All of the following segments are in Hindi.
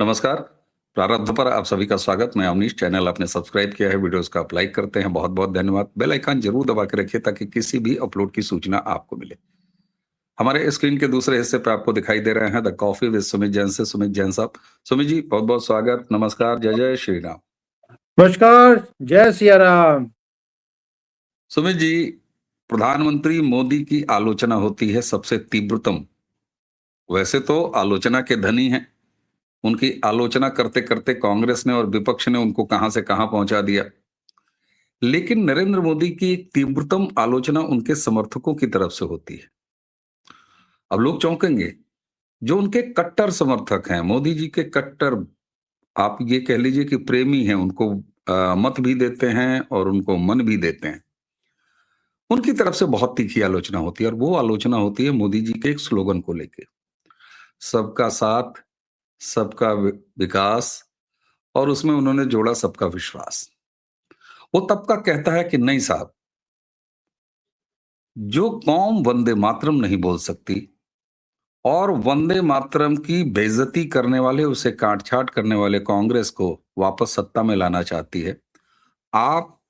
नमस्कार। प्रारब्ध पर आप सभी का स्वागत। मैं अवनीश। चैनल आपने सब्सक्राइब किया है, वीडियोस को आप लाइक करते हैं, बहुत-बहुत धन्यवाद। बेल आइकन जरूर दबा के रखिए ताकि किसी भी अपलोड की सूचना आपको मिले। हमारे स्क्रीन के दूसरे हिस्से पे आपको दिखाई दे रहे हैं the coffee with Sumit Jain से सुमित जैन साहब। सुमित जी, बहुत-बहुत स्वागत। नमस्कार। जय जय श्री राम। नमस्कार, जय सिया राम। सुमित जी, प्रधानमंत्री मोदी की आलोचना होती है सबसे तीव्रतम। वैसे तो आलोचना के धनी हैं। उनकी आलोचना करते-करते कांग्रेस ने और विपक्ष ने उनको कहां से कहां पहुंचा दिया। लेकिन नरेंद्र मोदी की तीव्रतम आलोचना उनके समर्थकों की तरफ से होती है। अब लोग चौंकेंगे। जो उनके कट्टर समर्थक हैं, मोदी जी के कट्टर, आप ये कह लीजिए कि प्रेमी हैं, उनको मत भी देते हैं और उनको मन भी देते हैं। उनकी तरफ से बहुत तीखी आलोचना होती है और वो आलोचना होती है मोदी जी के एक स्लोगन को लेके। सबका साथ, सबका विकास, और उसमें उन्होंने जोड़ा सबका विश्वास। वो तबका कहता है कि नहीं साहब, जो कौम वंदे मातरम नहीं बोल सकती और वंदे मातरम की बेइज्जती करने वाले, उसे काट-छाँट करने वाले कांग्रेस को वापस सत्ता में लाना चाहती है, आप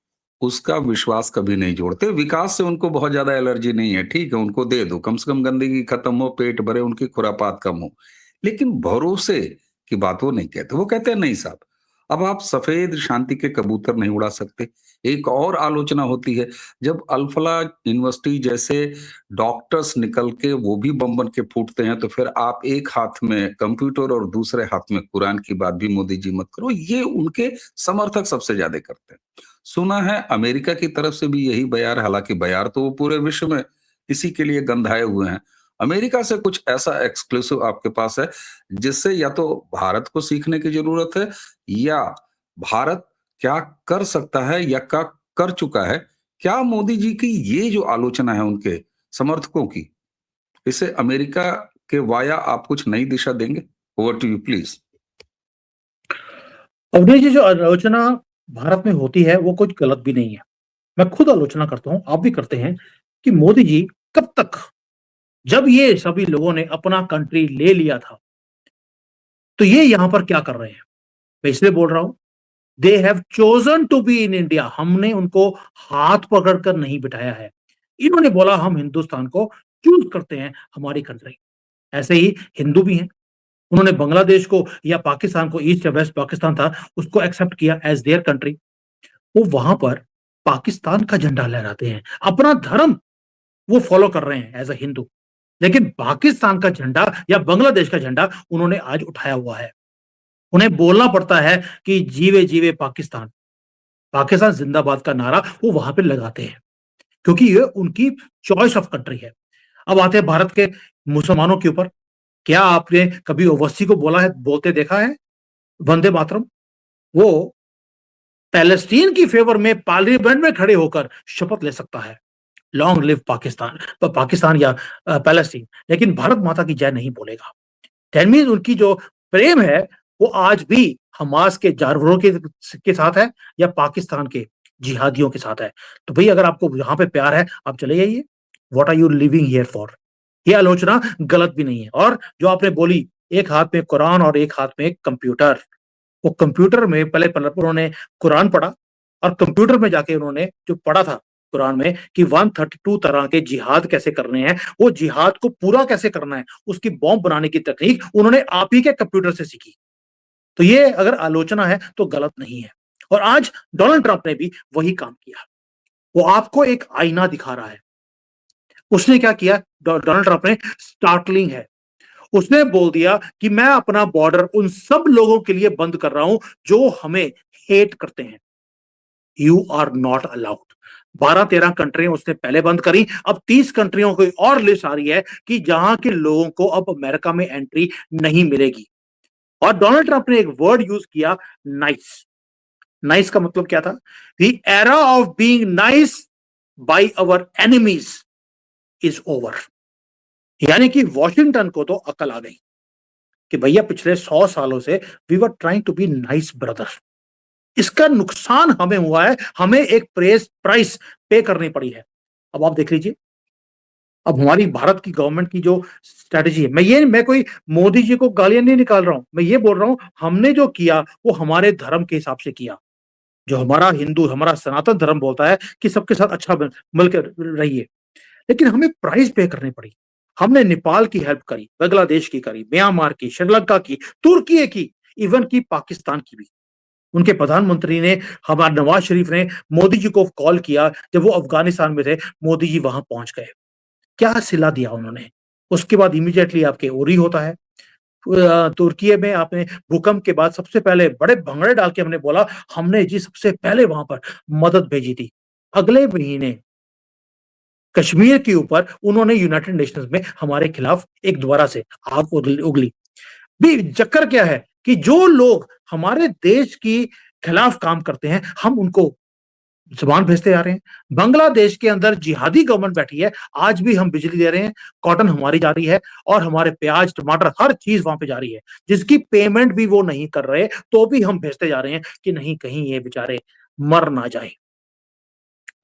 उसका विश्वास कभी नहीं जोड़ते। विकास से उनको बहुत ज्यादा एलर्जी नहीं है, ठीक है, उनको दे दो, कम से कम गंदगी खत्म हो, पेट भरे, उनकी खुरापात कम हो। लेकिन भरोसे की बात वो नहीं कहते। वो कहते हैं नहीं साहब, अब आप सफेद शांति के कबूतर नहीं उड़ा सकते। एक और आलोचना होती है, जब अल्फला यूनिवर्सिटी जैसे डॉक्टर्स निकल के वो भी बम बन के फूटते हैं, तो फिर आप एक हाथ में कंप्यूटर और दूसरे हाथ में कुरान की बात भी मोदी जी मत करो। ये उनके समर्थक सबसे ज्यादा करते हैं। सुना है अमेरिका की तरफ से भी यही बयार, हालांकि बयार तो वो पूरे विश्व में इसी के लिए गंधाए हुए हैं। अमेरिका से कुछ ऐसा एक्सक्लूसिव आपके पास है जिससे या तो भारत को सीखने की जरूरत है, या भारत क्या कर सकता है या क्या कर चुका है। क्या मोदी जी की ये जो आलोचना है उनके समर्थकों की, इसे अमेरिका के वाया आप कुछ नई दिशा देंगे? Over to you please. Avneesh ji, जो आलोचना भारत में होती है वो कुछ गलत भी नहीं है। मैं खुद आलोचना करता हूं, आप भी करते हैं कि मोदी जी कब तक, जब ये सभी लोगों ने अपना कंट्री ले लिया था तो ये यहां पर क्या कर रहे हैं। मैं इसलिए बोल रहा हूं, they have chosen to be in India. हमने उनको हाथ पकड़कर नहीं बिठाया है। इन्होंने बोला हम हिंदुस्तान को चूज करते हैं हमारी कंट्री। ऐसे ही हिंदू भी हैं। उन्होंने बांग्लादेश को या पाकिस्तान को, ईस्ट या वेस्ट पाकिस्तान था, उसको एक्सेप्ट किया एज देयर कंट्री। वो वहां पर पाकिस्तान का झंडा लहराते हैं, अपना धर्म वो फॉलो कर रहे हैं एज अ हिंदू, लेकिन पाकिस्तान का झंडा या बांग्लादेश का झंडा उन्होंने आज उठाया हुआ है। उन्हें बोलना पड़ता है कि जीवे जीवे पाकिस्तान, पाकिस्तान जिंदाबाद का नारा वो वहां पे लगाते हैं, क्योंकि ये उनकी चॉइस ऑफ कंट्री है। अब आते हैं भारत के मुसलमानों के ऊपर। क्या आपने कभी ओवैसी को बोला है, बोलते देखा है वंदे मातरम? वो पैलेस्टीन की फेवर में पार्लियामेंट में खड़े होकर शपथ ले सकता है, लॉन्ग लिव पाकिस्तान, पाकिस्तान या पैलेस्टीन, लेकिन भारत माता की जय नहीं बोलेगा। दैट मींस उनकी जो प्रेम है वो आज भी हमास के जानवरों के साथ है या पाकिस्तान के जिहादियों के साथ है। तो भाई, अगर आपको यहां पे प्यार है, आप चले जाइए। What are you living here for? ये आलोचना गलत भी नहीं है। और जो आपने बोली, एक हाथ में कुरान और एक हाथ में कंप्यूटर, वो कंप्यूटर में पहले पहले उन्होंने कुरान पढ़ा, और कंप्यूटर में जाके उन्होंने जो पढ़ा था कुरान में कि 132 तरह के जिहाद कैसे करने हैं, वो जिहाद को पूरा कैसे करना है, उसकी बॉम्ब बनाने की तकनीक उन्होंने आप ही के कंप्यूटर से सीखी। तो ये अगर आलोचना है तो गलत नहीं है। और आज डोनाल्ड ट्रंप ने भी वही काम किया। वो आपको एक आईना दिखा रहा है। उसने क्या किया? डोनाल्ड ट्रंप ने स्टार्टलिंग है, उसने बोल दिया कि मैं अपना बॉर्डर उन सब लोगों के लिए बंद कर रहा हूं जो हमें हेट करते हैं। You are not allowed. 12-13 कंट्रियां उसने पहले बंद करी, अब 30 कंट्रियों की और लिस्ट आ रही है कि जहां के लोगों को अब अमेरिका में एंट्री नहीं मिलेगी। और डोनाल्ड ट्रंप ने एक वर्ड यूज किया, नाइस। नाइस का मतलब क्या था? The era of being nice by our enemies is over. यानी कि वॉशिंगटन को तो अकल आ गई कि भैया पिछले 100 सालों से we were trying to be nice brother. इसका नुकसान हमें हुआ है, हमें एक प्राइस पे करनी पड़ी है। अब आप देख लीजिए, अब हमारी भारत की गवर्नमेंट की जो स्ट्रैटेजी है, मैं कोई मोदी जी को गालियां नहीं निकाल रहा हूं, मैं ये बोल रहा हूं हमने जो किया वो हमारे धर्म के हिसाब से किया। जो हमारा सनातन धर्म बोलता है कि सबके साथ अच्छा मिलकर रहिए, लेकिन हमें प्राइस पे करनी पड़ी। हमने नेपाल की हेल्प करी, बांग्लादेश की करी, म्यांमार की, श्रीलंका की, तुर्की की, इवन की पाकिस्तान की भी। उनके प्रधानमंत्री ने, हमारे नवाज शरीफ ने मोदी जी को कॉल किया जब वो अफगानिस्तान में थे, मोदी जी वहां पहुंच गए। क्या सिला दिया उन्होंने। उसके बाद इमीडिएटली आपके उरी होता है। तुर्की में आपने भूकंप के बाद सबसे पहले बड़े भंगड़े डाल के हमने बोला हमने जी सबसे पहले वहां पर मदद भेजी थी। अगले महीने कश्मीर के ऊपर उन्होंने यूनाइटेड नेशंस में हमारे खिलाफ एक दोबारा से आग उगली। भी चक्कर क्या है कि जो लोग हमारे देश की खिलाफ काम करते हैं हम उनको सामान भेजते जा रहे हैं। बांग्लादेश के अंदर जिहादी गवर्नमेंट बैठी है, आज भी हम बिजली दे रहे हैं, कॉटन हमारी जा रही है और हमारे प्याज, टमाटर, हर चीज वहां पे जा रही है, जिसकी पेमेंट भी वो नहीं कर रहे, तो भी हम भेजते जा रहे हैं कि नहीं कहीं ये बेचारे मर ना जाए।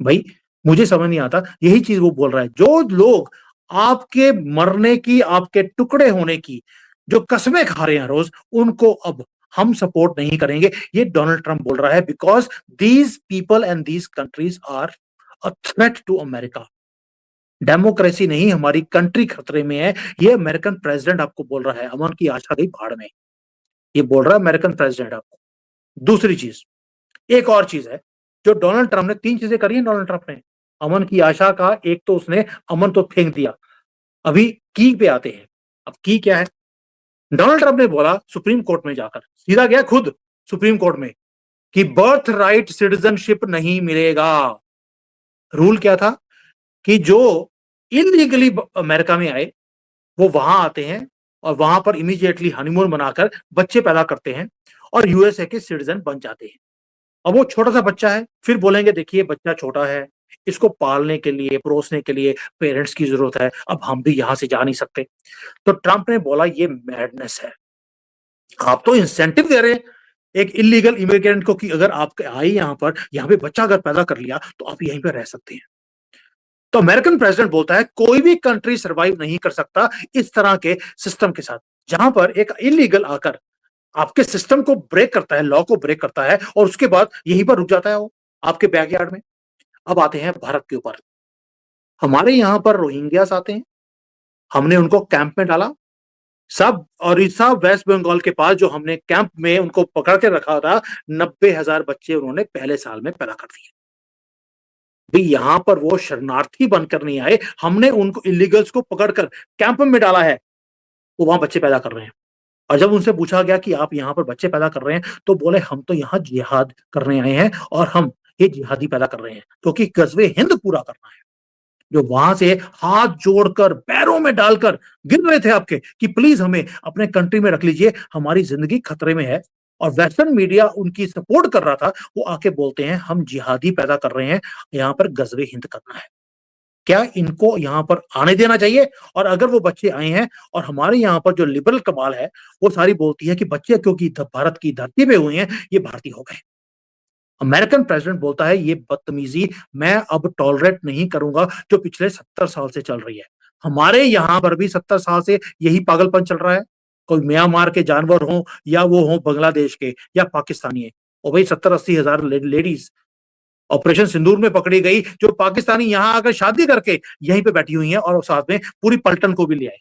भाई मुझे समझ नहीं आता, यही चीज वो बोल रहा है। जो लोग आपके मरने की, आपके टुकड़े होने की जो कस्में खा रहे हैं रोज, उनको अब हम सपोर्ट नहीं करेंगे, ये डोनाल्ड ट्रंप बोल रहा है। Because these people and these countries are a threat to America. Democracy नहीं, हमारी कंट्री खतरे में है। ये अमेरिकन प्रेसिडेंट आपको बोल रहा है। अमन की आशा गई भाड़ में, ये बोल रहा है अमेरिकन प्रेसिडेंट आपको। दूसरी चीज, एक और चीज है जो डोनाल्ड ट्रंप ने, तीन चीजें करी हैं डोनाल्ड ट्रंप ने अमन की आशा का। एक तो उसने अमन तो फेंक दिया। अभी की पे आते हैं। अब की क्या है? डोनाल्ड ट्रंप ने बोला सुप्रीम कोर्ट में जाकर, सीधा गया खुद सुप्रीम कोर्ट में, कि बर्थ राइट सिटीजनशिप नहीं मिलेगा। रूल क्या था कि जो इलीगली अमेरिका में आए वो वहां आते हैं और वहां पर इमीडिएटली हनीमून मनाकर बच्चे पैदा करते हैं और यूएसए के सिटीजन बन जाते हैं। अब वो छोटा सा बच्चा है, फिर बोलेंगे देखिए बच्चा छोटा है, इसको पालने के लिए, परोसने के लिए पेरेंट्स की जरूरत है, अब हम भी यहां से जा नहीं सकते। तो ट्रंप ने बोला ये मैडनेस है। आप तो इंसेंटिव दे रहे हैं एक इलीगल इमिग्रेंट को कि अगर आप आए यहाँ पे बच्चा अगर पैदा कर लिया तो आप यहीं पे रह सकते हैं। तो अमेरिकन प्रेसिडेंट बोलता है कोई भी कंट्री सरवाइव नहीं कर सकता इस तरह के सिस्टम के साथ, जहां पर एक इलीगल आकर आपके सिस्टम को ब्रेक करता है, लॉ को ब्रेक करता है और उसके बाद यहीं पर रुक जाता है वो आपके बैकयार्ड में। अब आते हैं भारत के ऊपर। हमारे यहां पर रोहिंग्यास आते हैं, हमने उनको कैंप में डाला। सब ओडिशा, वेस्ट बंगाल के पास जो हमने कैंप में उनको पकड़ के रखा था, 90,000 बच्चे उन्होंने पहले साल में पैदा कर दिए। भाई यहां पर वो शरणार्थी बनकर नहीं आए, हमने उनको इलीगल्स को पकड़कर कैंप में डाला है, वो वहां बच्चे पैदा कर रहे हैं। और जब उनसे पूछा गया कि आप यहाँ पर बच्चे पैदा कर रहे हैं, तो बोले हम तो यहाँ जिहाद करने आए हैं और हम ये जिहादी पैदा कर रहे हैं क्योंकि गज़वे हिंद पूरा करना है। जो वहां से हाथ जोड़कर पैरों में डालकर गिर रहे थे आपके कि प्लीज हमें अपने कंट्री में रख लीजिए, हमारी जिंदगी खतरे में है, और वेस्टर्न मीडिया उनकी सपोर्ट कर रहा था, वो आके बोलते हैं हम जिहादी पैदा कर रहे हैं, यहाँ पर गज़वे हिंद करना है। क्या इनको यहाँ पर आने देना चाहिए? और अगर वो बच्चे आए हैं और हमारे यहाँ पर जो लिबरल कमाल है वो सारी बोलती है कि बच्चे क्योंकि भारत की धरती पे हुए हैं ये भारतीय हो गए। अमेरिकन प्रेसिडेंट बोलता है ये बदतमीजी मैं अब टॉलरेट नहीं करूंगा जो पिछले 70 साल से चल रही है। हमारे यहाँ पर भी 70 साल से यही पागलपन चल रहा है। कोई म्यांमार के जानवर हो या वो हो बांग्लादेश के या पाकिस्तानी है, और भाई 70-80 हजार लेडीज ऑपरेशन सिंदूर में पकड़ी गई, जो पाकिस्तानी यहाँ आकर शादी करके यहीं पे बैठी हुई हैं और साथ में पूरी पलटन को भी ले आए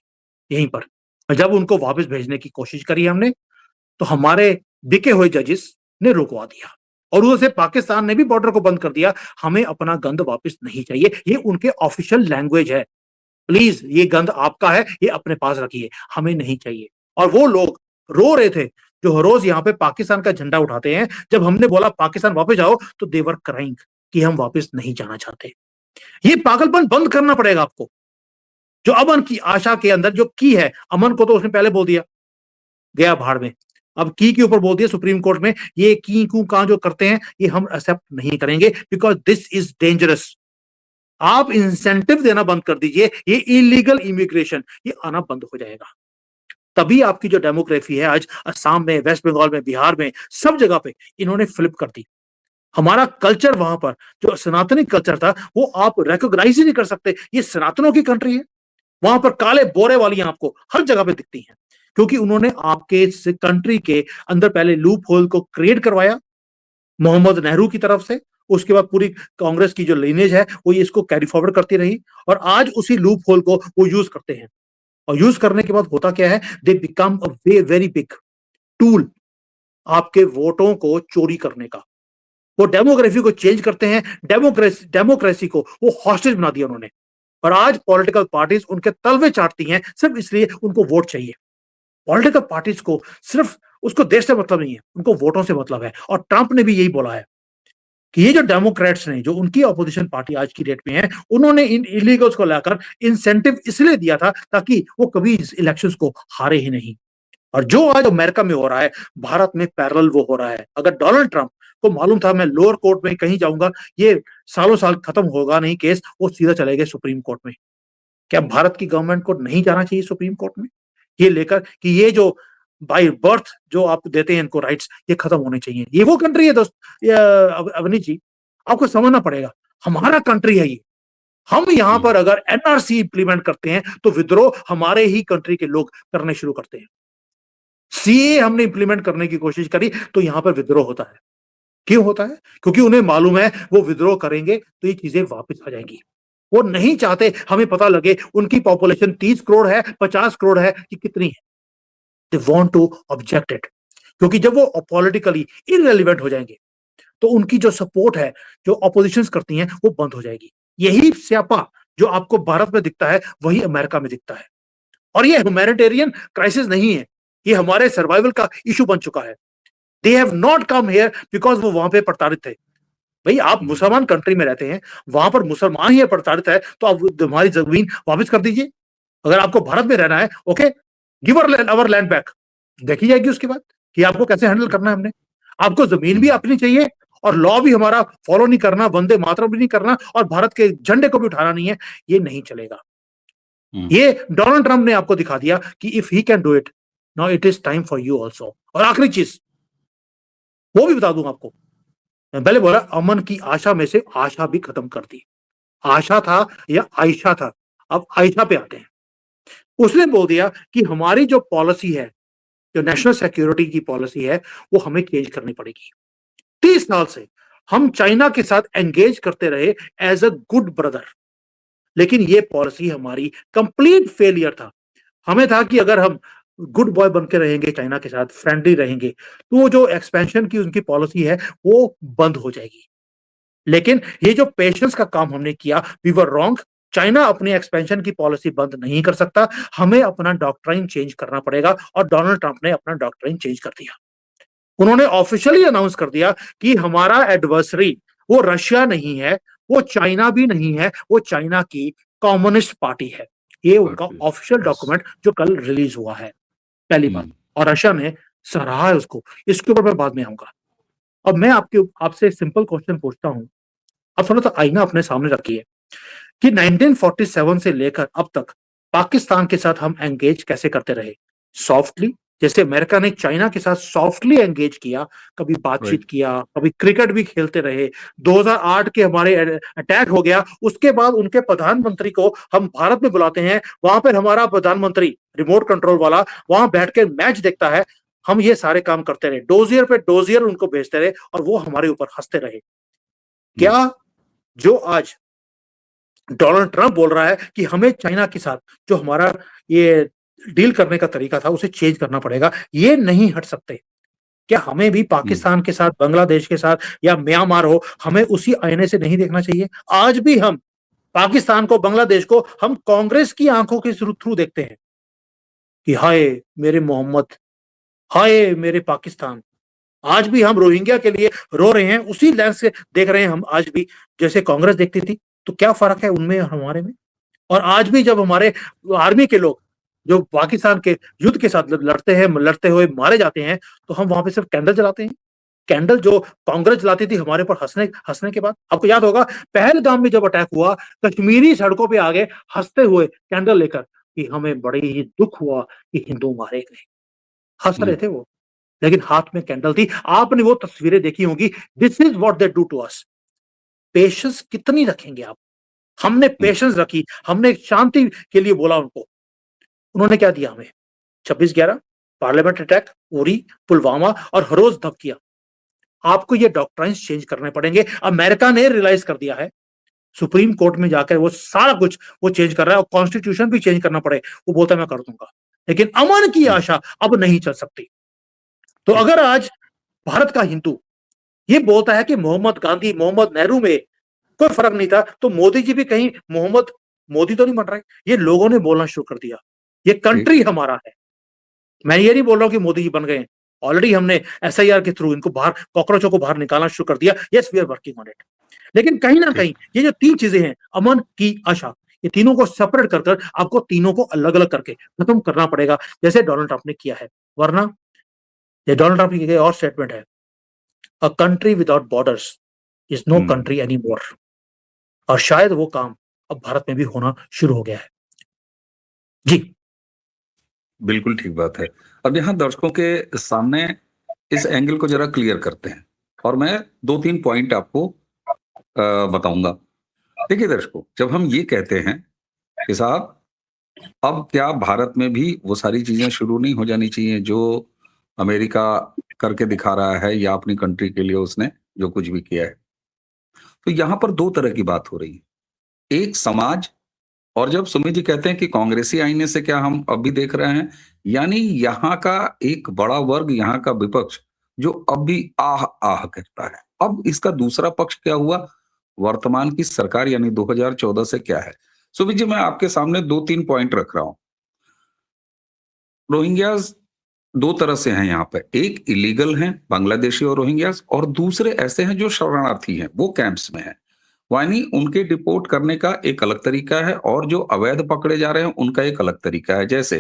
यहीं पर। और जब उनको वापस भेजने की कोशिश करी हमने, तो हमारे बिके हुए जजेस ने रुकवा दिया और उसे पाकिस्तान ने भी बॉर्डर को बंद कर दिया। हमें अपना गंद वापस नहीं चाहिए, ये उनके ऑफिशियल लैंग्वेज है। प्लीज ये गंद आपका है, ये अपने पास रखिए, हमें नहीं चाहिए। और वो लोग रो रहे थे जो हर रोज यहाँ पे पाकिस्तान का झंडा उठाते हैं। जब हमने बोला पाकिस्तान वापस जाओ तो देवर क्राइंग कि हम वापस नहीं जाना चाहते। ये पागलपन बंद करना पड़ेगा आपको। जो अमन की आशा के अंदर जो की है, अमन को तो उसने पहले बोल दिया, गया भाड़ में। अब की के ऊपर बोल दिया सुप्रीम कोर्ट में, ये की कू का जो करते हैं ये हम एक्सेप्ट नहीं करेंगे बिकॉज दिस इज डेंजरस। आप इंसेंटिव देना बंद कर दीजिए, ये इलीगल इमिग्रेशन ये आना बंद हो जाएगा। तभी आपकी जो डेमोग्राफी है आज असम में, वेस्ट बंगाल में, बिहार में, सब जगह पे इन्होंने फ्लिप कर दी। हमारा कल्चर वहां पर जो सनातनी कल्चर था वो आप रिकॉग्नाइज ही नहीं कर सकते। ये सनातनों की कंट्री है, वहां पर काले बोरे वाली आपको हर जगह पे दिखती हैं, क्योंकि उन्होंने आपके कंट्री के अंदर पहले लूप होल को क्रिएट करवाया मोहम्मद नेहरू की तरफ से। उसके बाद पूरी कांग्रेस की जो लीनेज है वो इसको कैरी फॉरवर्ड करती रही, और आज उसी लूप होल को वो यूज करते हैं। और यूज करने के बाद होता क्या है, they become a very big tool आपके वोटों को चोरी करने का। वो डेमोग्राफी को चेंज करते हैं, डेमोक्रेसी को वो हॉस्टेज बना दिया उन्होंने। और आज पॉलिटिकल पार्टीज उनके तलवे चाटती हैं सिर्फ इसलिए उनको वोट चाहिए। पॉलिटिकल पार्टीज को सिर्फ उसको देश से मतलब नहीं है, उनको वोटों से मतलब है। और ट्रंप ने भी यही बोला है कि ये जो डेमोक्रेट्स ने, जो उनकी अपोजिशन पार्टी आज की डेट में है, उन्होंने इन इलीगल्स को लेकर इंसेंटिव इसलिए दिया था ताकि वो कभी इस इलेक्शंस को हारे ही नहीं। और जो आज अमेरिका में हो रहा है, भारत में पैरेलल वो हो रहा है। अगर डोनाल्ड ट्रंप को मालूम था मैं लोअर कोर्ट में कहीं जाऊंगा, ये सालों साल खत्म होगा नहीं केस, वो सीधा चले गए सुप्रीम कोर्ट में। क्या भारत की गवर्नमेंट को नहीं जाना चाहिए सुप्रीम कोर्ट में ये लेकर कि ये जो बाय बर्थ जो आप देते हैं इनको राइट्स, ये खत्म होने चाहिए? ये वो कंट्री है दोस्त, अवनीश जी, आपको समझना पड़ेगा, हमारा कंट्री है ये। हम यहाँ पर अगर एनआरसी इंप्लीमेंट करते हैं तो विद्रोह हमारे ही कंट्री के लोग करने शुरू करते हैं। सीए हमने इंप्लीमेंट करने की कोशिश करी तो यहां पर विद्रोह होता है। क्यों होता है? क्योंकि उन्हें मालूम है वो विद्रोह करेंगे तो ये चीजें वापस आ जाएंगी। वो नहीं चाहते हमें पता लगे उनकी पॉपुलेशन 30 करोड़ है, 50 करोड़ है कि कितनी है। They want to object it, क्योंकि जब वो पॉलिटिकली इररिलेवेंट हो जाएंगे तो उनकी जो सपोर्ट है, जो ऑपोजिशंस करती हैं, वो बंद हो जाएगी। यही स्यापा जो आपको भारत में दिखता है वही अमेरिका में दिखता है। और ये ह्यूमैनिटेरियन क्राइसिस नहीं है, ये हमारे सर्वाइवल का इशू बन चुका है। They have not come here because वो वहां पे प्रताड़ित थे। भाई आप मुसलमान कंट्री में रहते हैं, वहां पर मुसलमान ही प्रताड़ित है, तो आप हमारी जमीन वापस कर दीजिए। अगर आपको भारत में रहना है, okay, give our land back. देखी जाएगी उसके बाद कि आपको कैसे हैंडल करना है हमने। आपको जमीन भी अपनी चाहिए और लॉ भी हमारा फॉलो नहीं करना, वंदे मातरम भी नहीं करना और भारत के झंडे को भी उठाना नहीं है, ये नहीं चलेगा। ये डोनाल्ड ट्रंप ने आपको दिखा दिया कि if he can do it, now it is time for you also. और आखिरी चीज वो भी बता दूं आपको, मैं पहले बोला अमन की आशा में से आशा भी खत्म कर दी। आशा था या आयशा था, अब आयशा पे आते हैं। उसने बोल दिया कि हमारी जो पॉलिसी है, जो नेशनल सिक्योरिटी की पॉलिसी है, वो हमें चेंज करनी पड़ेगी। 30 साल से हम चाइना के साथ एंगेज करते रहे एज अ गुड ब्रदर, लेकिन ये पॉलिसी हमारी कंप्लीट फेलियर था। हमें था कि अगर हम गुड बॉय बन के रहेंगे, चाइना के साथ फ्रेंडली रहेंगे, तो वो जो एक्सपेंशन की उनकी पॉलिसी है वो बंद हो जाएगी। लेकिन ये जो पेशेंस का काम हमने किया, वी वर रॉन्ग। चाइना अपनी एक्सपेंशन की पॉलिसी बंद नहीं कर सकता, हमें अपना डॉक्ट्राइन चेंज करना पड़ेगा। और डोनाल्ड ट्रंप ने अपना डॉक्ट्राइन चेंज कर दिया। उन्होंने ऑफिशियली अनाउंस कर दिया कि हमारा एडवर्सरी वो रशिया नहीं है, वो चाइना भी नहीं है, वो चाइना की कम्युनिस्ट पार्टी है। ये उनका ऑफिशियल डॉक्यूमेंट जो कल रिलीज हुआ है, पहली बात। और रशिया ने सराहा है उसको। इसके ऊपर मैं बाद में आऊंगा। अब मैं आपसे सिंपल क्वेश्चन पूछता हूं, अब थोड़ा सा आईना अपने सामने रखिए कि 1947 से लेकर अब तक पाकिस्तान के साथ हम एंगेज कैसे करते रहे? सॉफ्टली, जैसे अमेरिका ने चाइना के साथ सॉफ्टली एंगेज किया, कभी बातचीत किया, कभी क्रिकेट भी खेलते रहे। 2008 के हमारे अटैक हो गया, उसके बाद उनके प्रधानमंत्री को हम भारत में बुलाते हैं, वहां पर हमारा प्रधानमंत्री रिमोट कंट्रोल वाला वहां बैठ के मैच देखता है। हम ये सारे काम करते रहे, डोजियर पे डोजियर उनको भेजते रहे और वो हमारे ऊपर हंसते रहे। क्या जो आज डोनाल्ड ट्रंप बोल रहा है कि हमें चाइना के साथ जो हमारा ये डील करने का तरीका था उसे चेंज करना पड़ेगा, ये नहीं हट सकते? क्या हमें भी पाकिस्तान के साथ, बांग्लादेश के साथ या म्यांमार हो, हमें उसी आईने से नहीं देखना चाहिए? आज भी हम पाकिस्तान को, बांग्लादेश को हम कांग्रेस की आंखों के थ्रू देखते हैं कि हाय मेरे मोहम्मद, हाय मेरे पाकिस्तान। आज भी हम रोहिंग्या के लिए रो रहे हैं, उसी लेंस से देख रहे हैं हम आज भी, जैसे कांग्रेस देखती थी। तो क्या फर्क है उनमें और हमारे में? और आज भी जब हमारे आर्मी के लोग जो पाकिस्तान के युद्ध के साथ लड़ते हैं, लड़ते हुए मारे जाते हैं, तो हम वहां पे सिर्फ कैंडल जलाते हैं। कैंडल जो कांग्रेस जलाती थी हमारे ऊपर हंसने हंसने के बाद। आपको याद होगा पहलगाम में जब अटैक हुआ, कश्मीरी सड़कों पे आगे हंसते हुए कैंडल लेकर कि हमें बड़े ही दुख हुआ कि हिंदू मारे गए। हंस रहे थे वो, लेकिन हाथ में कैंडल थी। आपने वो तस्वीरें देखी होंगी। This is what they do to us. Patience कितनी रखेंगे आप? हमने पेशेंस रखी, हमने शांति के लिए बोला उनको। उन्होंने क्या दिया हमें? 26/11, पार्लियामेंट अटैक, उरी, पुलवामा और हर रोज धप किया। आपको ये डॉक्ट्राइन्स चेंज करने पड़ेंगे। अमेरिका ने रियलाइज कर दिया है, सुप्रीम कोर्ट में जाकर वो सारा कुछ वो चेंज कर रहा है और कॉन्स्टिट्यूशन भी चेंज करना पड़े, वो बोलता है मैं कर दूंगा। लेकिन अमन की आशा अब नहीं चल सकती। तो अगर आज भारत का हिंदू ये बोलता है कि मोहम्मद गांधी, मोहम्मद नेहरू में कोई फर्क नहीं था, तो मोदी जी भी कहीं मोहम्मद मोदी तो नहीं बन रहे। ये लोगों ने बोलना शुरू कर दिया, ये कंट्री हमारा है। मैं ये नहीं बोल रहा हूं कि मोदी जी बन गए, ऑलरेडी हमने एसआईआर के थ्रू इनको बाहर, कॉकरोचों को बाहर निकालना शुरू कर दिया। Yes, we are working on it. लेकिन कहीं ना कहीं ये जो 3 चीजें हैं, अमन की आशा, ये तीनों को सेपरेट कर कर आपको तीनों को अलग अलग करके खत्म करना पड़ेगा, जैसे डोनाल्ड ट्रंप ने किया है। वरना ये डोनाल्ड ट्रंप की और स्टेटमेंट है, a country without borders is no country any more. और शायद वो काम अब भारत में भी होना शुरू हो गया है। जी बिल्कुल ठीक बात है। अब यहाँ दर्शकों के सामने इस एंगल को जरा क्लियर करते हैं और मैं 2-3 पॉइंट आपको बताऊंगा। देखिए दर्शकों, जब हम ये कहते हैं कि साहब अब क्या भारत में भी वो सारी चीजें शुरू नहीं हो जानी चाहिए जो अमेरिका करके दिखा रहा है या अपनी कंट्री के लिए उसने जो कुछ भी किया है। तो यहाँ पर 2 तरह की बात हो रही है। एक समाज, और जब सुमित जी कहते हैं कि कांग्रेसी आईने से क्या हम अब भी देख रहे हैं, यानी यहाँ का एक बड़ा वर्ग, यहाँ का विपक्ष जो अब भी आह आह करता है। अब इसका दूसरा पक्ष क्या हुआ, वर्तमान की सरकार यानी 2014 से क्या है। सुमित जी, मैं आपके सामने 2-3 पॉइंट रख रहा हूं। रोहिंग्यास 2 तरह से हैं यहाँ पे, एक इलीगल हैं बांग्लादेशी और रोहिंग्यास, और दूसरे ऐसे हैं जो शरणार्थी हैं, वो कैंप्स में हैं। यानी उनके डिपोर्ट करने का एक अलग तरीका है और जो अवैध पकड़े जा रहे हैं उनका एक अलग तरीका है। जैसे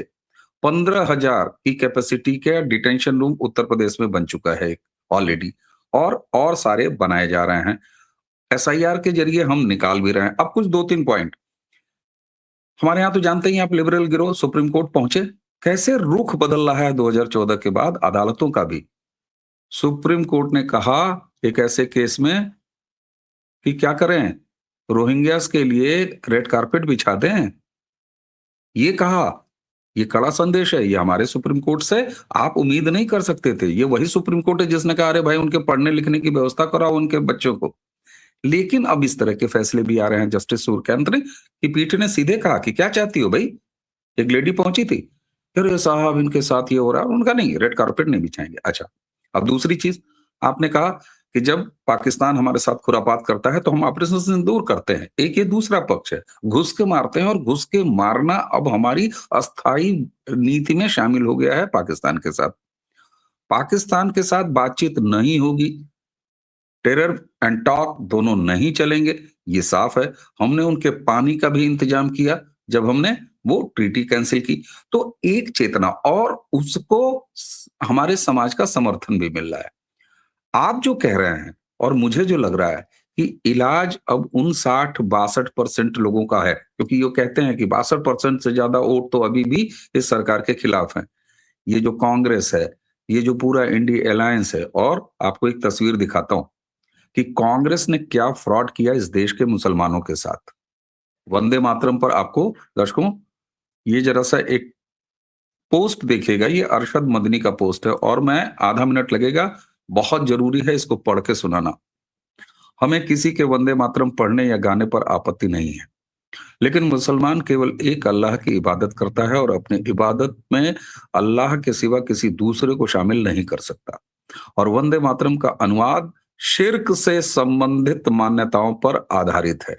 15,000 की कैपेसिटी के डिटेंशन रूम उत्तर प्रदेश में बन चुका है ऑलरेडी, और सारे बनाए जा रहे हैं। एसआईआर के जरिए हम निकाल भी रहे हैं। अब कुछ 2-3 पॉइंट हमारे यहाँ तो जानते ही, आप लिबरल गिरोह सुप्रीम कोर्ट पहुंचे, कैसे रुख बदल रहा है 2014 के बाद अदालतों का भी। सुप्रीम कोर्ट ने कहा एक ऐसे केस में कि क्या करें, रोहिंग्यास के लिए रेड कारपेट बिछा दें। ये कहा, ये कड़ा संदेश है, ये हमारे सुप्रीम कोर्ट से आप उम्मीद नहीं कर सकते थे। ये वही सुप्रीम कोर्ट है जिसने कहा अरे भाई उनके पढ़ने लिखने की व्यवस्था कराओ उनके बच्चों को। लेकिन अब इस तरह के फैसले भी आ रहे हैं। जस्टिस सूर्यकांत ने की पीठ ने सीधे कहा कि क्या चाहती हो भाई, एक लेडी पहुंची थी, अरे साहब इनके साथ ये हो रहा है, उनका नहीं, रेड कारपेट नहीं बिछाएंगे। अच्छा, अब दूसरी चीज आपने कहा कि जब पाकिस्तान हमारे साथ खुरापात करता है तो हम ऑपरेशन सिंदूर करते हैं। एक ये दूसरा पक्ष है, घुस के मारते हैं, और घुस के मारना अब हमारी अस्थाई नीति में शामिल हो गया है। पाकिस्तान के साथ बातचीत नहीं होगी, टेरर एंड टॉक दोनों नहीं चलेंगे, ये साफ है। हमने उनके पानी का भी इंतजाम किया जब हमने वो ट्रीटी कैंसिल की। तो एक चेतना, और उसको हमारे समाज का समर्थन भी मिल रहा है। आप जो कह रहे हैं और मुझे जो लग रहा है कि इलाज अब उन 60-62% लोगों का है, क्योंकि ये कहते हैं कि 62% से ज्यादा वोट तो अभी भी इस सरकार के खिलाफ हैं। ये जो कांग्रेस है, ये जो पूरा इंडिया अलायंस है, और आपको एक तस्वीर दिखाता हूं कि कांग्रेस ने क्या फ्रॉड किया इस देश के मुसलमानों के साथ। वंदे मातरम पर आपको दर्शकों ये जरा सा एक पोस्ट देखिएगा, ये अरशद मदनी का पोस्ट है और मैं आधा मिनट लगेगा, बहुत जरूरी है इसको पढ़ के सुनाना। हमें किसी के वंदे मातरम पढ़ने या गाने पर आपत्ति नहीं है, लेकिन मुसलमान केवल एक अल्लाह की इबादत करता है और अपनी इबादत में अल्लाह के सिवा किसी दूसरे को शामिल नहीं कर सकता। और वंदे मातरम का अनुवाद शिर्क से संबंधित मान्यताओं पर आधारित है।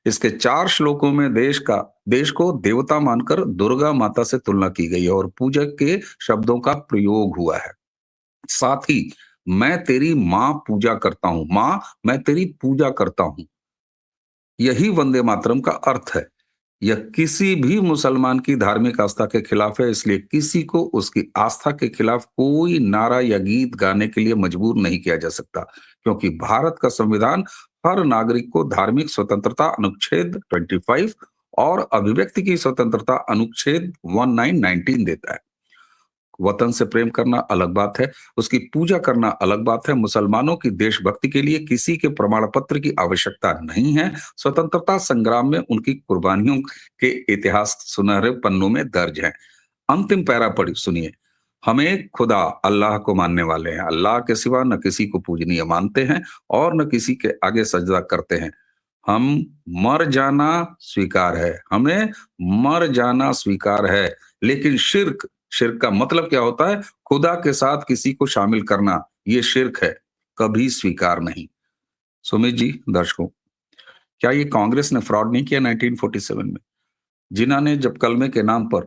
इसके 4 श्लोकों में देश को देवता मानकर दुर्गा माता से तुलना की गई है और पूजक के शब्दों का प्रयोग हुआ है। साथ ही मैं तेरी मां पूजा करता हूं, मां मैं तेरी पूजा करता हूं, यही वंदे मातरम का अर्थ है। यह किसी भी मुसलमान की धार्मिक आस्था के खिलाफ है, इसलिए किसी को उसकी आस्था के खिलाफ कोई नारा या गीत गाने के लिए मजबूर नहीं किया जा सकता, क्योंकि भारत का संविधान हर नागरिक को धार्मिक स्वतंत्रता अनुच्छेद 25 और अभिव्यक्ति की स्वतंत्रता अनुच्छेद 1919 देता है। वतन से प्रेम करना अलग बात है, उसकी पूजा करना अलग बात है। मुसलमानों की देशभक्ति के लिए किसी के प्रमाण पत्र की आवश्यकता नहीं है। स्वतंत्रता संग्राम में उनकी कुर्बानियों के इतिहास सुनहरे पन्नों में दर्ज है। अंतिम पैरा पढ़ी सुनिए। हमें खुदा अल्लाह को मानने वाले हैं, अल्लाह के सिवा न किसी को पूजनीय मानते हैं और न किसी के आगे सजदा करते हैं। हम मर जाना स्वीकार है, हमें मर जाना स्वीकार है, लेकिन शिर्क, शिर्क का मतलब क्या होता है? खुदा के साथ किसी को शामिल करना, ये शिर्क है, कभी स्वीकार नहीं। सुमित जी, दर्शकों, क्या ये कांग्रेस ने फ्रॉड नहीं किया 1947 में? जिन्होंने जब कलमे के नाम पर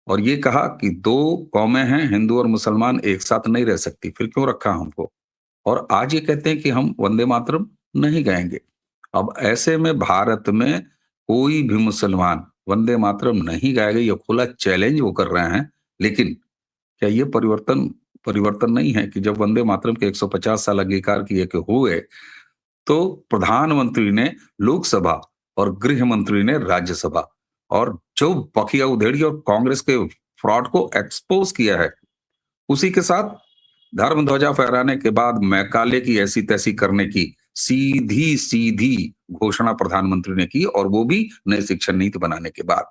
और ये कहा कि दो कौमें हैं, हिंदू और मुसलमान एक साथ नहीं रह सकती, फिर क्यों रखा हमको? और आज ये कहते हैं कि हम वंदे मातरम नहीं गाएंगे। अब ऐसे में भारत में कोई भी मुसलमान वंदे मातरम नहीं गाएगा, ये खुला चैलेंज वो कर रहे हैं। लेकिन क्या ये परिवर्तन परिवर्तन नहीं है कि जब वंदे मातरम के 150 साल अंगीकार किए के हुए, तो प्रधानमंत्री ने लोकसभा और गृह मंत्री ने राज्यसभा, और जो बखिया उधेड़ी और कांग्रेस के फ्रॉड को एक्सपोज किया है, उसी के साथ धर्म ध्वजा फहराने के बाद मैकाले की ऐसी तैसी करने की सीधी सीधी घोषणा प्रधानमंत्री ने की, और वो भी नई शिक्षा नीति बनाने के बाद।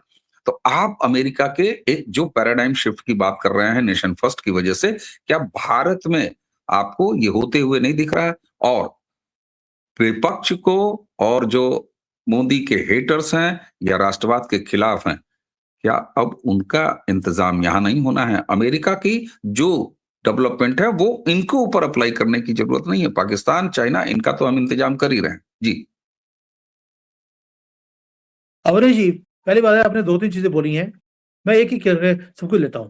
तो आप अमेरिका के एक जो पैराडाइम शिफ्ट की बात कर रहे हैं नेशन फर्स्ट की वजह से, क्या भारत में आपको ये होते हुए नहीं दिख रहा है? और विपक्ष को, और जो मोदी के हेटर्स हैं या राष्ट्रवाद के खिलाफ हैं, क्या अब उनका इंतजाम यहां नहीं होना है? अमेरिका की जो डेवलपमेंट है वो इनको ऊपर अप्लाई करने की जरूरत नहीं है। पाकिस्तान, चाइना, इनका तो हम इंतजाम कर ही रहे हैं जी। अवनीश जी, पहली बात है, आपने दो तीन चीजें बोली हैं, मैं एक ही करके सब कुछ लेता हूं।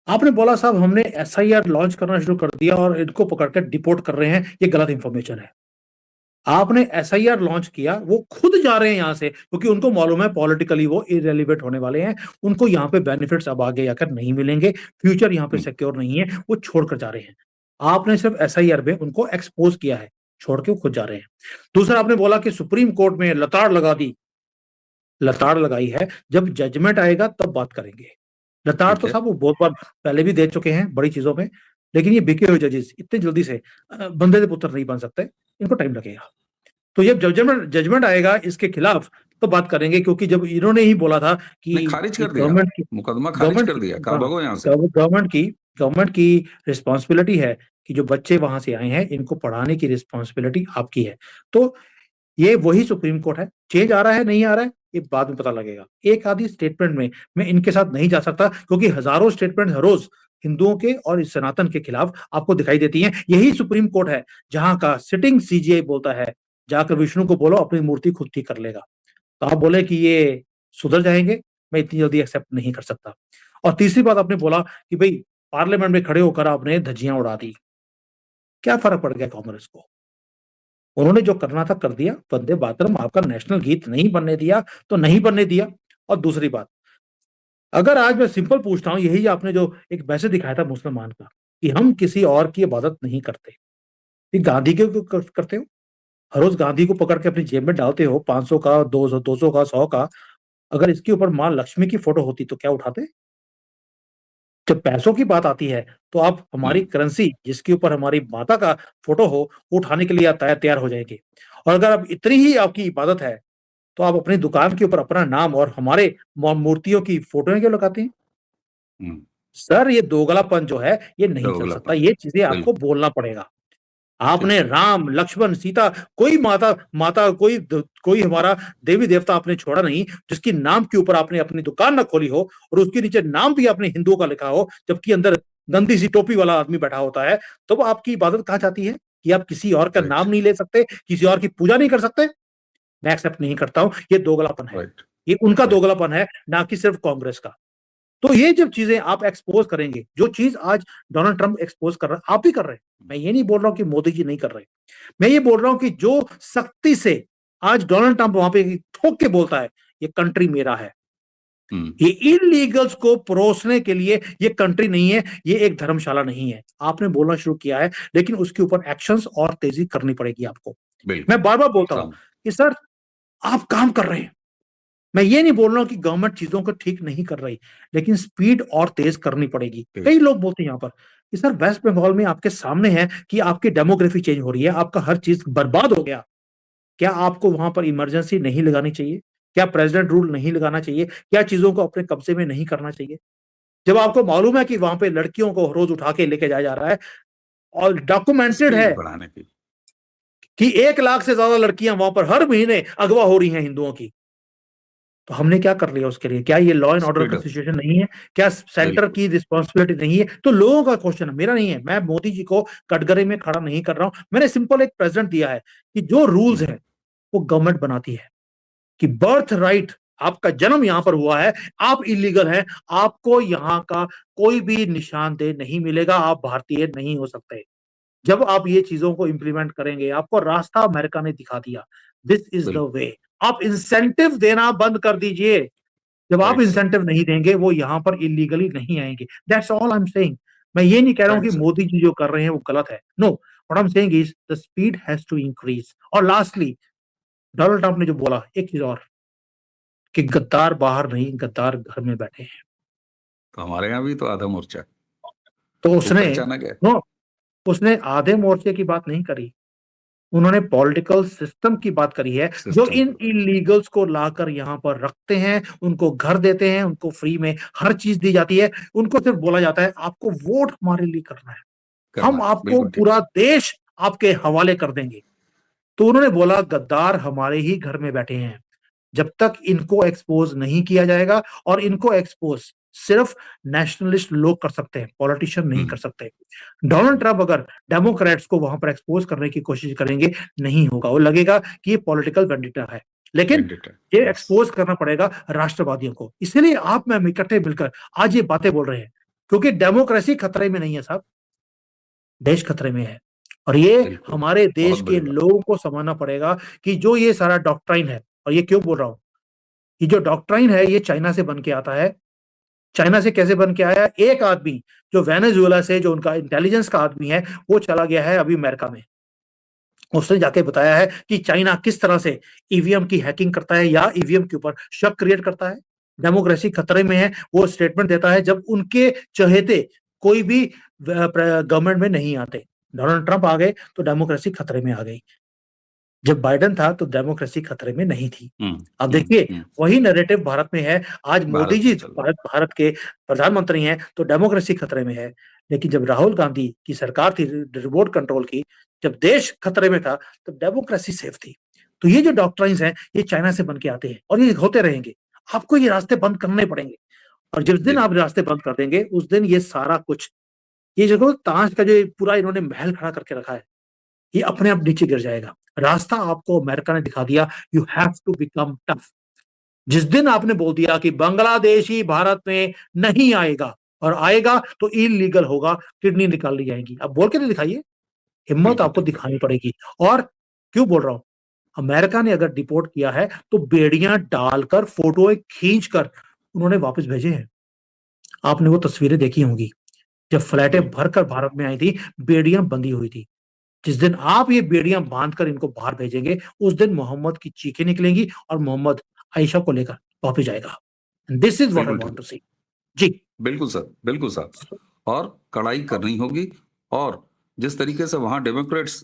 आपने बोला साहब हमने एसआईआर लॉन्च करना शुरू कर दिया और इनको पकड़ कर डिपोर्ट कर रहे हैं, ये गलत इंफॉर्मेशन है। आपने एसआईआर लॉन्च किया, वो खुद जा रहे हैं यहां से, क्योंकि उनको मालूम है पॉलिटिकली वो इरेलीवेंट होने वाले हैं, उनको यहाँ पे बेनिफिट्स अब आगे जाकर नहीं मिलेंगे, फ्यूचर यहाँ पे सिक्योर नहीं है, वो छोड़कर जा रहे हैं। आपने सिर्फ एसआईआर में उनको एक्सपोज किया है, छोड़ के वो खुद जा रहे हैं। दूसरा, आपने बोला कि सुप्रीम कोर्ट में लताड़ लगा दी, लताड़ लगाई है, जब जजमेंट आएगा तब बात करेंगे। लताड़ ठीक तो है। साहब वो बहुत बार पहले भी दे चुके हैं बड़ी चीजों में, लेकिन ये बिके हुए जजेस इतने जल्दी से बंदे के पुत्र नहीं बन सकते, इनको टाइम लगेगा। तो जब जजमेंट जजमेंट आएगा इसके खिलाफ तो बात करेंगे, क्योंकि जब इन्होंने ही बोला था कि नहीं, खारिज कर दिया, गवर्नमेंट की मुकदमा खारिज गवर्नमेंट कर की दिया, कहा भगो यहां से। गवर्नमेंट की गवर्नमेंट की रिस्पॉन्सिबिलिटी है कि जो बच्चे वहां से आए हैं इनको पढ़ाने की रिस्पॉन्सिबिलिटी आपकी है। तो ये वही सुप्रीम कोर्ट है, चेंज आ रहा है नहीं आ रहा है ये बाद में पता लगेगा। एक आधी स्टेटमेंट में मैं इनके साथ नहीं जा सकता, क्योंकि हजारों स्टेटमेंट हर रोज हिंदुओं के और इस सनातन के खिलाफ आपको दिखाई देती हैं। यही सुप्रीम कोर्ट है जहां का सिटिंग सीजीआई बोलता है जाकर विष्णु को बोलो अपनी मूर्ति खुद ठीक कर लेगा। तो आप बोले कि ये सुधर जाएंगे, मैं इतनी जल्दी एक्सेप्ट नहीं कर सकता। और तीसरी बात आपने बोला कि भाई पार्लियामेंट में खड़े होकर आपने धज्जियां उड़ा दी, क्या फर्क पड़ गया कांग्रेस को? उन्होंने जो करना था कर दिया। वंदे मातरम आपका नेशनल गीत नहीं बनने दिया तो नहीं बनने दिया। और दूसरी बात, अगर आज मैं सिंपल पूछता हूं, यही आपने जो एक मैसेज दिखाया था मुसलमान का कि हम किसी और की इबादत नहीं करते, ये गांधी के क्यों करते हो? हर रोज गांधी को पकड़ के अपनी जेब में डालते हो, 500 का, 200 का, 100 का। अगर इसके ऊपर मां लक्ष्मी की फोटो होती तो क्या उठाते? जब पैसों की बात आती है तो आप हमारी हम्म। करेंसी जिसके ऊपर हमारी माता का फोटो हो वो उठाने के लिए आप तैयार हो जाएंगे। और अगर अब इतनी ही आपकी इबादत है तो आप अपनी दुकान के ऊपर अपना नाम और हमारे मूर्तियों की फोटोएं क्यों लगाते हैं? हम्म। सर ये दोगलापन जो है ये नहीं चल सकता, दोगलापन। ये चीजें आपको बिल्कुल। बोलना पड़ेगा। ठीक आपने है। राम लक्ष्मण सीता, कोई माता माता कोई हमारा देवी देवता आपने छोड़ा नहीं जिसकी नाम के ऊपर आपने अपनी दुकान ना खोली हो और उसके नीचे नाम भी अपने हिंदुओं का लिखा हो, जबकि अंदर गंदी सी टोपी वाला आदमी बैठा होता है। तो आपकी इबादत कहाँ जाती है कि आप किसी और का राइट। नाम नहीं ले सकते, किसी और की पूजा नहीं कर सकते? मैं एक्सेप्ट नहीं करता हूं, ये दोगलापन है। राइट। ये उनका राइट। दोगलापन है, ना कि सिर्फ कांग्रेस का। तो ये जब चीजें आप एक्सपोज करेंगे, जो चीज आज डोनाल्ड ट्रंप एक्सपोज कर रहा है आप भी कर रहे हैं, मैं ये नहीं बोल रहा हूं कि मोदी जी नहीं कर रहे, मैं ये बोल रहा हूं कि जो सख्ती से आज डोनाल्ड ट्रंप वहां पे ठोक के बोलता है ये कंट्री मेरा है, हम्म। ये इलीगल्स को परोसने के लिए ये कंट्री नहीं है, ये एक धर्मशाला नहीं है। आपने बोलना शुरू किया है, लेकिन उसके ऊपर एक्शंस और तेजी करनी पड़ेगी आपको। बिल्कुल। मैं बार बार बोलता हूं सम कि सर आप काम कर रहे हैं, मैं ये नहीं बोल रहा हूं कि गवर्नमेंट चीजों को ठीक नहीं कर रही, लेकिन स्पीड और तेज करनी पड़ेगी। कई लोग बोलते हैं यहाँ पर कि सर वेस्ट बंगाल में आपके सामने है कि आपकी डेमोग्राफी चेंज हो रही है, आपका हर चीज बर्बाद हो गया, क्या आपको वहां पर इमरजेंसी नहीं लगानी चाहिए? क्या प्रेसिडेंट रूल नहीं लगाना चाहिए? क्या चीजों को अपने कब्जे में नहीं करना चाहिए? जब आपको मालूम है कि वहां पे लड़कियों को रोज उठा के लेके जाया जा रहा है और डॉक्यूमेंटेड है स्पीड बढ़ाने की। कि 1 लाख से ज्यादा लड़कियां वहां पर हर महीने अगवा हो रही हैं हिंदुओं की, तो हमने क्या कर लिया उसके लिए? क्या ये लॉ एंड ऑर्डर स्पीड का अप। सिचुएशन नहीं है? क्या सेंटर बिल्कुल। की रिस्पॉन्सिबिलिटी नहीं है? तो लोगों का क्वेश्चन है, मेरा नहीं है। मैं मोदी जी को कटघरे में खड़ा नहीं कर रहा हूं। मैंने सिंपल एक प्रेजेंट दिया है कि जो रूल्स हम्म, है वो गवर्नमेंट बनाती है, कि बर्थ राइट, आपका जन्म यहां पर हुआ है, आप इलीगल हैं, आपको यहां का कोई भी निशानदेह नहीं मिलेगा, आप भारतीय नहीं हो सकते। जब आप ये चीजों को इंप्लीमेंट करेंगे, आपको रास्ता अमेरिका ने दिखा दिया, दिस इज द बिल्कुल। वे। आप इंसेंटिव देना बंद कर दीजिए। जब आप राइट सर। इंसेंटिव नहीं देंगे, वो यहां पर इलीगली नहीं आएंगे। That's all I am saying. मैं ये नहीं कह रहा हूं राइट कि सर। मोदी जी जो कर रहे हैं वो गलत है, no. What I am saying is the speed has to increase. और लास्टली, डोनाल्ड ट्रंप ने जो बोला एक चीज और, कि गद्दार बाहर नहीं, गद्दार घर में बैठे हैं। तो हमारे यहाँ भी तो आधा मोर्चा है, तो वो उसने, पहचाना गया। नो, उसने आधे मोर्चे की बात नहीं करी, उन्होंने पॉलिटिकल सिस्टम की बात करी है, जो सिस्टम इन को इलीगल्स को लाकर यहां पर रखते हैं, उनको घर देते हैं, उनको फ्री में हर चीज दी जाती है, उनको सिर्फ बोला जाता है आपको वोट हमारे लिए करना है, करना हम है, आपको बिल्कुल ठीक। पूरा देश आपके हवाले कर देंगे। तो उन्होंने बोला गद्दार हमारे ही घर में बैठे हैं, जब तक इनको एक्सपोज नहीं किया जाएगा, और इनको एक्सपोज सिर्फ नेशनलिस्ट लोग कर सकते हैं, पॉलिटिशियन नहीं कर सकते। डोनाल्ड ट्रंप अगर डेमोक्रेट्स को वहां पर एक्सपोज करने की कोशिश करेंगे, नहीं होगा, वो लगेगा कि ये पॉलिटिकल वेंडिटा है। लेकिन वेंडिटा। ये यस। एक्सपोज करना पड़ेगा राष्ट्रवादियों को। इसलिए आप मैं इकट्ठे मिलकर आज ये बातें बोल रहे हैं, क्योंकि डेमोक्रेसी खतरे में नहीं है साहब, देश खतरे में है। और ये बिल्कुल। हमारे देश बहुत के बड़ी बात। लोगों को समझना पड़ेगा कि जो ये सारा डॉक्ट्राइन है, और ये क्यों बोल रहा हूं, ये जो डॉक्ट्राइन है ये चाइना से बन के आता है। चाइना से कैसे बन के आया? एक आदमी जो वेनेजुएला से, जो उनका इंटेलिजेंस का आदमी है, वो चला गया है अभी अमेरिका में, उसने जाके बताया है कि चाइना किस तरह से ईवीएम की हैकिंग करता है या ईवीएम के ऊपर शक क्रिएट करता है। डेमोक्रेसी खतरे में है, वो स्टेटमेंट देता है जब उनके चहेते कोई भी गवर्नमेंट में नहीं आते। डोनाल्ड ट्रंप आ गए तो डेमोक्रेसी खतरे में आ गई, जब बाइडेन था तो डेमोक्रेसी खतरे में नहीं थी। अब देखिए, हम्म। वही नैरेटिव भारत में है। आज मोदी भारत जी में चल रहा भारत के प्रधानमंत्री हैं तो डेमोक्रेसी खतरे में है। लेकिन जब राहुल गांधी की सरकार थी, रिमोट कंट्रोल की, जब देश खतरे में था, तब डेमोक्रेसी सेफ थी। तो ये जो डॉक्ट्राइन्स हैं, ये चाइना से बन के आते हैं और ये होते रहेंगे। आपको ये रास्ते बंद करने पड़ेंगे, और जिस जी। दिन आप रास्ते बंद कर देंगे, उस दिन ये सारा कुछ, ये जो ताश का जो पूरा इन्होंने महल खड़ा करके रखा है, ये अपने आप नीचे गिर जाएगा। रास्ता आपको अमेरिका ने दिखा दिया, you have to become tough. जिस दिन आपने बोल दिया कि बांग्लादेश ही भारत में नहीं आएगा, और आएगा तो इलीगल होगा, किडनी निकाल ली जाएगी, अब बोल के तो दिखाइए। हिम्मत बिल्कुल आपको ठीक है। दिखानी पड़ेगी। और क्यों बोल रहा हूं, अमेरिका ने अगर डिपोर्ट किया है तो बेड़ियां डालकर, फोटो खींच कर उन्होंने वापस भेजे हैं। आपने वो तस्वीरें देखी होंगी, जब फ्लैटें बिल्कुल। भरकर भारत में आई थी, बेड़ियां बंधी हुई थी। जिस दिन आप ये बेड़ियां बांधकर इनको बाहर भेजेंगे, उस दिन मोहम्मद की चीखें निकलेंगी और मोहम्मद आयशा को लेकर वापस जाएगा। दिस इज व्हाट आई बिल्कुल वांट ठीक। टू सी। जी। बिल्कुल सर, बिल्कुल सर। और कड़ाई करनी होगी। और जिस तरीके से वहाँ डेमोक्रेट्स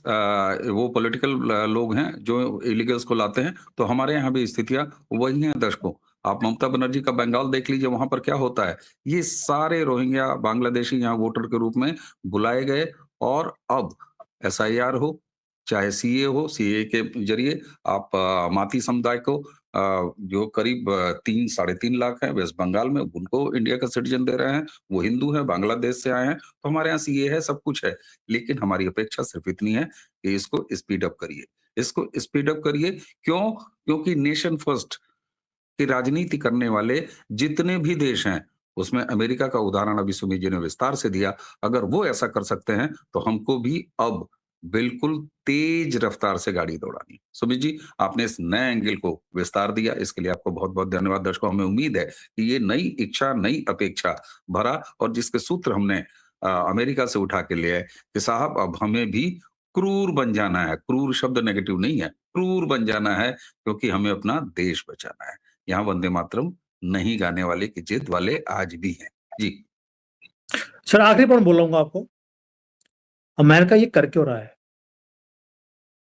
वो पॉलिटिकल लोग हैं जो इलीगल्स को लाते हैं, तो हमारे यहाँ भी स्थितियाँ वही हैं दशकों। आप ममता बनर्जी का बंगाल देख लीजिए, वहाँ पर क्या होता है। ये सारे रोहिंग्या बांग्लादेशी यहाँ वोटर के रूप में बुलाए गए, और अब एसआईआर हो, चाहे सीए हो, सीए के ज़रिए आप माती समुदाय को जो करीब 3 साढ़े 3 लाख हैं वेस्ट बंगाल में, उनको इंडिया का सिटीज़न दे रहे हैं। वो हिंदू हैं, बांग्लादेश से आए हैं, तो हमारे यहाँ सीए है, सब कुछ है। लेकिन हमारी अपेक्षा सिर्फ़ इतनी है कि इसको स्पीड अप करिए। इसको स्पीड अप करिए, क्यों? क्योंकि नेशन फर्स्ट की राजनीति करने वाले जितने भी देश हैं, उसमें अमेरिका का उदाहरण अभी सुमित जी ने विस्तार से दिया। अगर वो ऐसा कर सकते हैं, तो हमको भी अब बिल्कुल तेज रफ्तार से गाड़ी दौड़ानी है। सुमित जी, आपने इस नए एंगल को विस्तार दिया, इसके लिए आपको बहुत-बहुत धन्यवाद। दर्शकों, हमें उम्मीद है कि ये नई इच्छा, नई अपेक्षा भरा, और जिसके सूत्र हमने अमेरिका से उठा के ले आए कि साहब अब हमें भी क्रूर बन जाना है। क्रूर शब्द नेगेटिव नहीं है, क्रूर बन जाना है, क्योंकि हमें अपना देश बचाना है। यहाँ वंदे मातरम नहीं गाने वाले की जिद वाले आज भी हैं। जी। सर आखिरी पॉइंट बोलूंगा आपको, अमेरिका ये कर क्यों रहा है?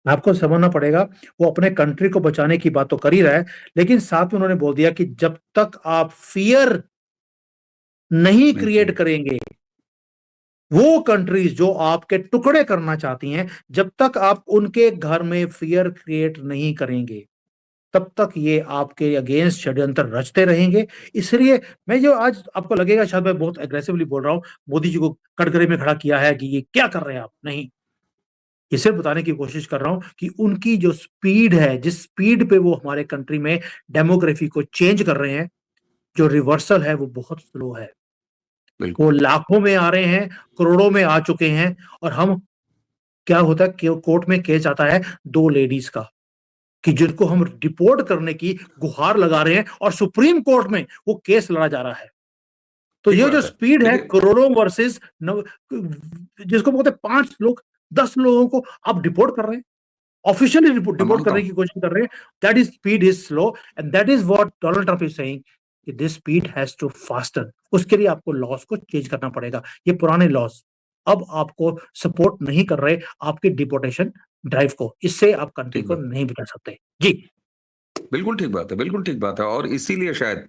आपको समझना पड़ेगा, वो अपने कंट्री को बचाने की बात तो कर ही रहा है, लेकिन साथ में उन्होंने बोल दिया कि जब तक आप फियर नहीं क्रिएट करेंगे, वो कंट्रीज जो आपके टुकड़े करना चाहती हैं, जब तक आप उनके घर में फियर क्रिएट नहीं करेंगे, तब तक ये आपके अगेंस्ट षड्यंत्र रचते रहेंगे। इसलिए मैं जो आज आपको लगेगा शायद मैं बहुत एग्रेसिवली बोल रहा हूं, मोदी जी को कटघरे में खड़ा किया है कि ये क्या कर रहे हैं आप, नहीं, ये सिर्फ बताने की कोशिश कर रहा हूं कि उनकी जो स्पीड है, जिस स्पीड पे वो हमारे कंट्री में डेमोग्राफी को चेंज कर रहे हैं, जो रिवर्सल है वो बहुत स्लो है। वो लाखों में आ रहे हैं, करोड़ों में आ चुके हैं, और हम, क्या होता है कि कोर्ट में केस आता है 2 लेडीज का कि जिनको हम डिपोर्ट करने की गुहार लगा रहे हैं, और सुप्रीम कोर्ट में वो केस लड़ा जा रहा है। तो ये जो स्पीड है, करोड़ों वर्सेस जिसको बोलते हैं 5 लोग 10 लोगों को आप डिपोर्ट कर रहे हैं, ऑफिशियली डिपोर्ट करने की कोशिश कर रहे हैं, that is speed is slow, and that is what Donald Trump is saying कि this speed has to fasten. उसके लिए आपको लॉस को चेंज करना पड़ेगा। ये पुराने लॉस अब आपको सपोर्ट नहीं कर रहे आपके डिपोर्टेशन ड्राइव को, इससे आप कंट्री को नहीं बचा सकते। जी बिल्कुल ठीक बात है, बिल्कुल ठीक बात है। और इसीलिए शायद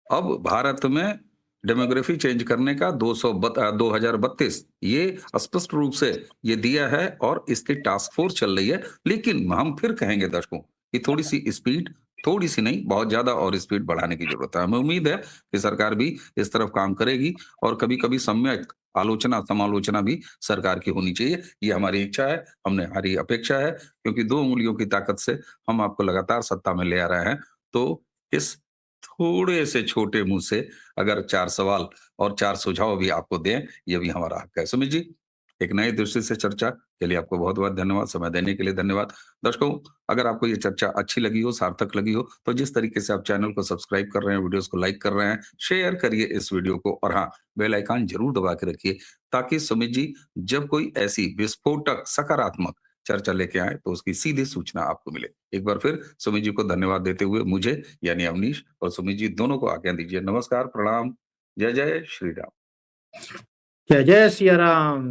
अब भारत में डेमोग्राफी चेंज करने का 2032 ये स्पष्ट रूप से ये दिया है और इसकी टास्क फोर्स चल रही है। लेकिन हम फिर कहेंगे दर्शकों कि थोड़ी सी स्पीड, थोड़ी सी नहीं बहुत ज्यादा और स्पीड बढ़ाने की जरूरत है। हमें उम्मीद है कि सरकार भी इस तरफ काम करेगी और कभी कभी सम्यक आलोचना समालोचना भी सरकार की होनी चाहिए। ये हमारी इच्छा है, हमारी अपेक्षा है, क्योंकि 2 उंगलियों की ताकत से हम आपको लगातार सत्ता में ले आ रहे हैं। तो इस थोड़े से छोटे मुंह से अगर 4 सवाल और 4 सुझाव भी आपको दें, ये भी हमारा हक है। सुमित जी, एक नई दृष्टि से चर्चा के लिए आपको बहुत-बहुत धन्यवाद, समय देने के लिए धन्यवाद। दर्शकों, अगर आपको ये चर्चा अच्छी लगी हो, सार्थक लगी हो, तो जिस तरीके से आप चैनल को सब्सक्राइब कर रहे हैं, वीडियोज़ को लाइक कर रहे हैं, शेयर करिए इस वीडियो को और हाँ, बेल आइकन ज़रूर दबा के रखिए, ताकि सुमित जी जब कोई ऐसी विस्फोटक सकारात्मक चर्चा लेके आए, तो उसकी सीधी सूचना आपको मिले। एक बार फिर सुमित जी को धन्यवाद देते हुए मुझे यानी अवनीश और सुमित जी दोनों को आज्ञा दीजिए। नमस्कार, प्रणाम, जय जय श्री राम। जय जय सिया राम।